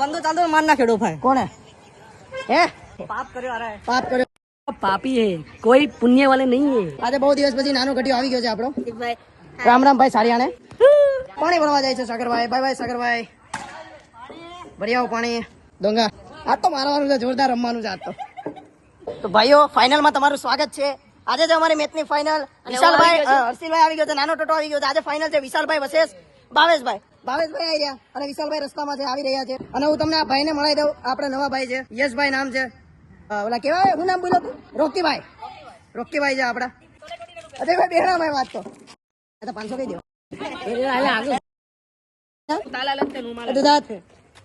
બંદો ચાલતો માર ના ખેડો ભાઈ કોણ હે પાપ કર્યો અરે પાપ કર્યો પાપી હે કોઈ પુણ્ય વાલે નહીં હે આજે બહુ દિવસ પછી નાનો ઘટિયો આવી ગયો છે આપણો ભાઈ રામ રામ ભાઈ સારિયાણે પાણી ભરવા જાય છે સાગરભાઈ બાય બાય સાગરભાઈ ભરી આવો પાણી ડોંગા આજ તો મારવાનું છે જોરદાર રમવાનું છે આજ તો ભાઈઓ ફાઇનલમાં તમારું સ્વાગત છે આજે છે અમારી મેચની ફાઇનલ વિશાલભાઈ હર્ષિલભાઈ આવી ગયો છે નાનો ટોટો આવી ગયો છે આજે ફાઇનલ છે વિશાલભાઈ વર્સેસ ભાવેશભાઈ આવી રહ્યા અને વિશાલભાઈ રસ્તામાં છે આવી રહ્યા છે અને હું તમને આ ભાઈને મળી દઉં આપણે નવા ભાઈ છે યશભાઈ નામ છે ઓલા કેવાય હું નામ બોલ્યો રોકીભાઈ છે આપડા અજયભાઈ બેહરાભાઈ વાત તો 500 કહી દો दूधा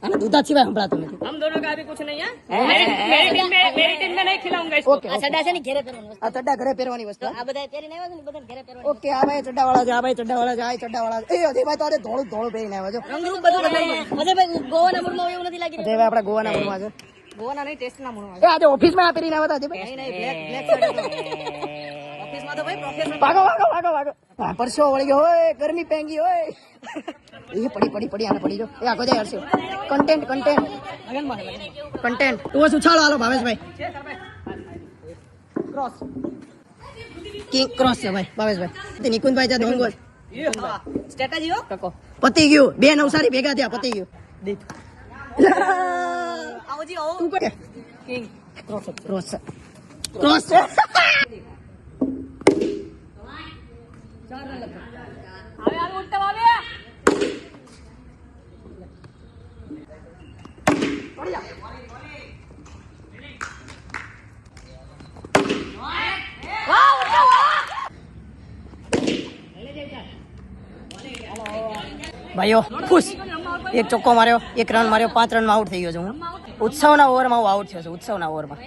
दूधा अच्छी बात हमारा तुम्हें हम दोनों का अभी कुछ नहीं है मेरी टीम में नहीं खिलाऊंगा इसको ओके चड्डा से नहीं घेरे પહેરવાનું આ ચड्डा ઘરે પહેરવાની વસ્તુ આ બધા પહેરીને આવ્યા છે ને બધા ઘરે પહેરવાનું ઓકે આ ભાઈ ચड्डा વાળા છે આ ભાઈ ચड्डा વાળા છે આ ચड्डा વાળા છે એ અજયભાઈ તો આજે ધોળું પહેરીને આવ્યા છો રંગરૂપ બધું બદલાઈ ગયું ભાઈ ગોવાના મૂડમાં એવું નથી લાગી અજયભાઈ આપડા ગોવાના મૂળમાં છે ગોવાના નહીં ટેસ્ટના મૂડમાં એ આજે ઓફિસમાં આ પહેરીને આવ્યા હતા અજયભાઈ નહીં બ્લેક શર્ટ ઓફિસમાં તો ભાઈ પ્રોફેશનલ ભાગો હા પરસો વળી ગયો હોય ગરમી પેંગી હોય એ પડી આને પડી જો એ આખો જાય હરશે કન્ટેન્ટ તો ઉછાળો હાલો ભાવેશભાઈ ક્રોસ છે ભાઈ ભાવેશભાઈ નિકુંજભાઈ છે ડોંગોલ સ્ટ્રેટેજી હો ટકો પતી ગયું બે નવસારી ભેગા થયા પતી ગયું આવજી આવો તું કે કિંગ ક્રોસ છે આવે ઉલટા આવે ભાઈઓ ખુશ એક ચોક્કો માર્યો એક રન માર્યો 5 રનમાં આઉટ થઈ ગયો છું હું ઉત્સવના ઓવરમાં હું આઉટ થયો છું ઉત્સવના ઓવરમાં